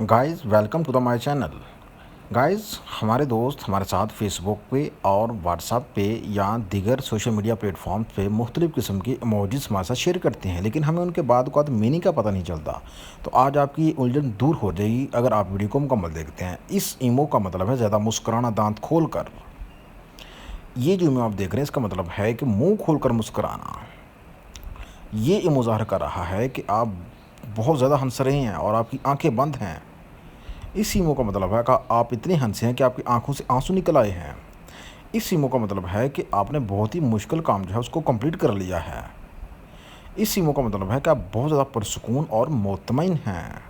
Guys welcome to the my channel. Guys हमारे दोस्त हमारे साथ फेसबुक पे और व्हाट्सएप पे या दीगर सोशल मीडिया प्लेटफॉर्म्स पे मुख्तलिफ़ किस्म के इमोजीज़ हमारे साथ शेयर करते हैं, लेकिन हमें उनके बाद मीनिंग का पता नहीं चलता। तो आज आपकी उलझन दूर हो जाएगी अगर आप वीडियो को मुकम्मल देखते हैं। इस इमो का मतलब है ज़्यादा मुस्कुराना दांत खोल कर। ये जो इमो आप देख रहे हैं इसका मतलब है कि मुंह खोल कर मुस्कुराना। ये इमो ज़ाहिर कर रहा है कि आप बहुत ज़्यादा हंस रहे हैं और आपकी आंखें बंद हैं। इस इमो का मतलब है कि आप इतने हंसे हैं कि आपकी आंखों से आंसू निकल आए हैं। इस इमो का मतलब है कि आपने बहुत ही मुश्किल काम जो है उसको कंप्लीट कर लिया है। इस इमो का मतलब है कि आप बहुत ज़्यादा पुरसुकून और मुतमईन हैं।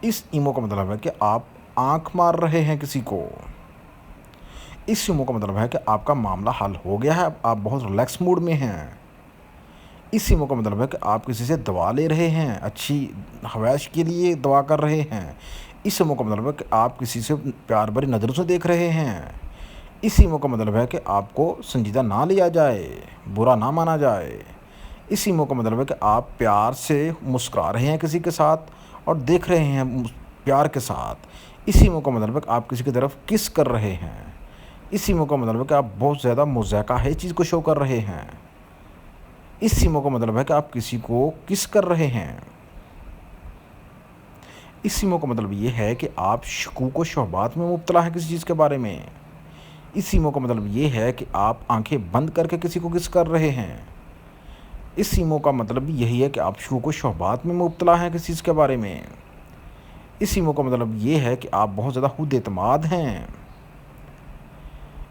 इस इमो का मतलब है कि आप आंख मार रहे हैं किसी को। इस इमो का मतलब है कि आपका मामला हल हो गया है, आप बहुत रिलैक्स मूड में हैं। इस इमो का मतलब है कि आप किसी से दवा ले रहे हैं, अच्छी हवैश के लिए दुआ कर रहे हैं। इस इमो का मतलब है कि आप किसी से प्यार भरी नज़रों से देख रहे हैं। इस इमो का मतलब है कि आपको संजीदा ना लिया जाए, बुरा ना माना जाए। इस इमो का मतलब है कि आप प्यार से मुस्कुरा रहे हैं किसी के साथ और देख रहे हैं प्यार के साथ। इस इमो का मतलब है कि आप किसी की तरफ किस कर रहे हैं। इस इमो का मतलब है कि आप बहुत ज़्यादा मुज़ाहिका है चीज़ को शो कर रहे हैं। इस इमो का मतलब है कि आप किसी को किस कर रहे हैं। इस इमो का मतलब ये है कि आप शकूक व शुबहात में मुब्तला हैं किसी चीज़ के बारे में। इस इमो का मतलब ये है कि आप आंखें बंद करके किसी को किस कर रहे हैं। इस इमो का मतलब भी यही है कि आप शकूक व शुबहात में मुब्तला हैं किसी चीज़ के बारे में। इस इमो का मतलब ये है कि आप बहुत ज़्यादा खुद एतमाद हैं।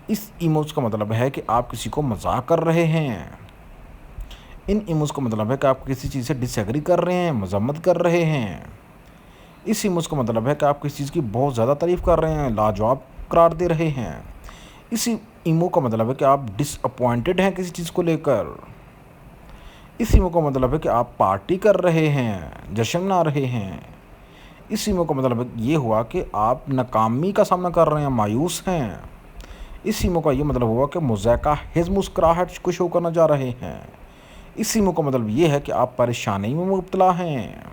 इस इमोज का मतलब है कि आप किसी को मजाक कर रहे हैं। इन इमोज का मतलब है कि आप किसी चीज़ से डिसएग्री कर रहे हैं, मजम्मत कर रहे हैं। इस इमोज का मतलब है कि आप किसी चीज़ की बहुत ज़्यादा तारीफ़ कर रहे हैं, लाजवाब करार दे रहे हैं। इस इमो का मतलब है कि आप डिसअपॉइंटेड हैं किसी चीज़ को लेकर। इस इमो का मतलब है कि आप पार्टी कर रहे हैं, जश्न मना रहे हैं। इस इमो का मतलब ये हुआ कि आप नाकामी का सामना कर रहे हैं, मायूस हैं। इस इमो का ये मतलब हुआ कि मुज़ाहिका हिज़ मुस्कुराहट को शो करना चाह रहे हैं। इस इमो का मतलब ये है कि आप परेशानी में मुब्तला हैं।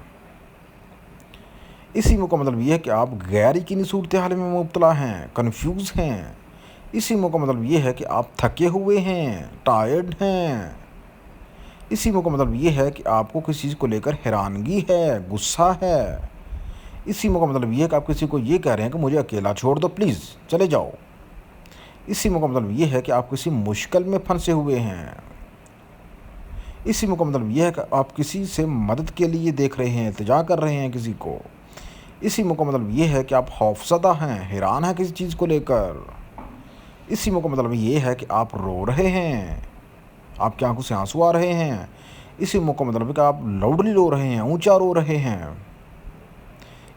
इस इमो का मतलब ये है कि आप गैर यकीनी सूरत हाल में मुब्तला हैं, कन्फ्यूज़ हैं। इस इमो का मतलब ये है कि आप थके हुए हैं, टायर्ड हैं। इस इमो का मतलब ये है कि आपको किसी चीज़ को लेकर हैरानगी है, गुस्सा है। इस इमो का मतलब ये है कि आप किसी को ये कह रहे हैं कि मुझे अकेला छोड़ दो प्लीज़, चले जाओ। इस इमो का मतलब ये है कि आप किसी मुश्किल में फंसे हुए हैं। इस इमो का मतलब ये है कि आप किसी से मदद के लिए देख रहे हैं, इल्तिजा कर रहे हैं किसी को। इस इमो का मतलब ये है कि आप खौफज़दा हैं, हैरान हैं किसी चीज़ को लेकर। इस इमो का मतलब ये है कि आप रो रहे हैं, आपकी आंखों से आंसू आ रहे हैं। इस इमो का मतलब है कि आप लाउडली रो रहे हैं, ऊंचा रो रहे हैं।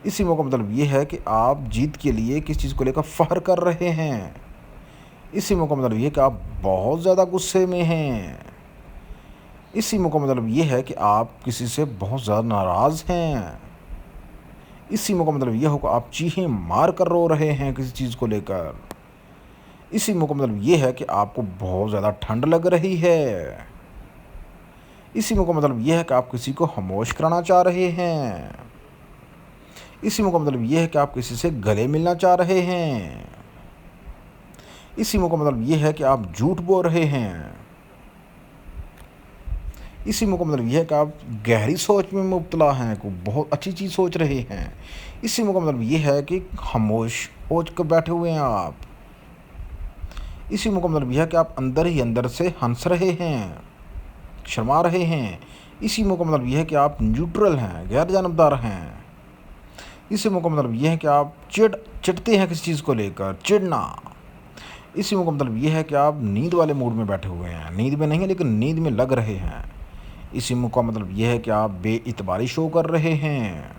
इस इमो का मतलब ये है कि आप जीत के लिए किस चीज़ को लेकर फ़ख्र कर रहे हैं। इस इमो का मतलब ये है कि आप बहुत ज़्यादा गुस्से में हैं। इस इमो का मतलब ये है कि आप किसी से बहुत ज़्यादा नाराज़ हैं। इस इमो का मतलब ये होगा आप चीखें मार कर रो रहे हैं किसी चीज़ को लेकर। इस इमो का मतलब ये है कि आपको बहुत ज़्यादा ठंड लग रही है। इस इमो का मतलब ये है कि आप किसी को खामोश कराना चाह रहे हैं। इस इमो का मतलब ये है कि आप किसी से गले मिलना चाह रहे हैं। इस इमो का मतलब ये है कि आप झूठ बोल रहे हैं। इस इमो का मतलब ये है कि आप गहरी सोच में मुब्तला हैं, कोई बहुत अच्छी चीज़ सोच रहे हैं। इस इमो का मतलब ये है कि खामोश हो कर बैठे हुए हैं आप। इस इमो का मतलब यह है कि आप अंदर ही अंदर से हंस रहे हैं, शर्मा रहे हैं। इस इमो का मतलब यह है कि आप न्यूट्रल हैं, गैर जानबदार हैं। इस इमो का मतलब यह है कि आप चिढ़ते हैं किसी चीज़ को लेकर, चिढ़ना। इस इमो का मतलब ये है कि आप नींद वाले मूड में बैठे हुए हैं, नींद में नहीं है लेकिन नींद में लग रहे हैं। इस इमो का मतलब ये है कि आप बेइतबारी शो कर रहे हैं।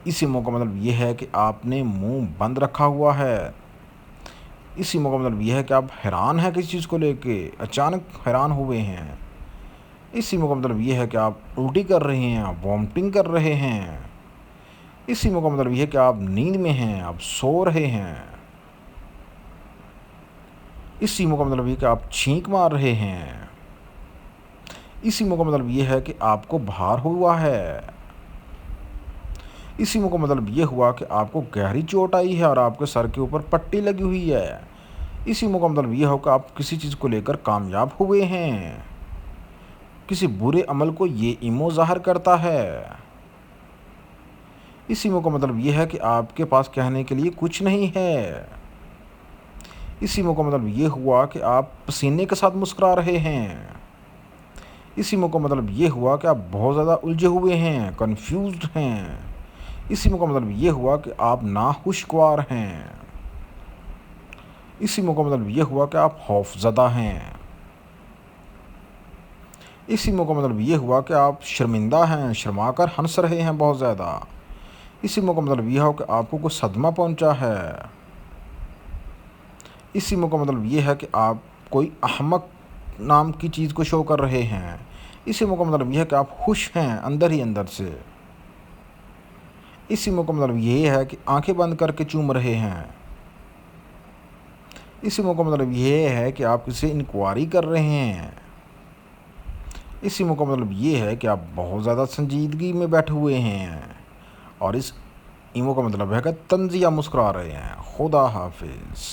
इस इमो का मतलब ये है कि आपने मुंह बंद रखा हुआ है। इस इमो का मतलब ये है कि आप हैरान हैं किसी चीज़ को लेके, अचानक हैरान हुए हैं। इस इमो का मतलब ये है कि आप उल्टी कर रहे हैं, आप वॉमिटिंग कर रहे हैं। इस इमो का मतलब ये है कि आप नींद में हैं, आप सो रहे हैं। इस इमो का मतलब ये है कि आप छींक मार रहे हैं। इस इमो का मतलब ये है कि आपको बुखार हुआ है। इसी में का मतलब ये हुआ कि आपको गहरी चोट आई है और आपके सर के ऊपर पट्टी लगी हुई है। इसी में का मतलब ये हो कि आप किसी चीज़ को लेकर कामयाब हुए हैं। किसी बुरे अमल को ये इमो ज़ाहिर करता है। इसी में का मतलब ये है कि आपके पास कहने के लिए कुछ नहीं है। इसी में का मतलब ये हुआ कि आप पसीने के साथ मुस्कुरा रहे हैं। इसी में का मतलब ये हुआ कि आप बहुत ज़्यादा उलझे हुए हैं, कंफ्यूज्ड हैं। इसी में का मतलब ये हुआ कि आप नाखुशगवार हैं। इसी में का मतलब ये हुआ कि आप खौफज़दा हैं। इसी में का मतलब ये हुआ कि आप शर्मिंदा हैं, शर्मा कर हंस रहे हैं बहुत ज़्यादा। इसी में का मतलब यह हो कि आपको कोई सदमा पहुंचा है। इसी में का मतलब ये है कि आप कोई अहमक नाम की चीज़ को शो कर रहे हैं। इसी में का मतलब यह है कि आप खुश हैं अंदर ही अंदर से। इसी में का मतलब ये है कि आंखें बंद करके चूम रहे हैं। इसी में का मतलब ये है कि आप किसी इंक्वायरी कर रहे हैं। इसी में का मतलब ये है कि आप बहुत ज़्यादा संजीदगी में बैठे हुए हैं और इस इमो का मतलब है कि तंज़िया मुस्कुरा रहे हैं। खुदा हाफिज़।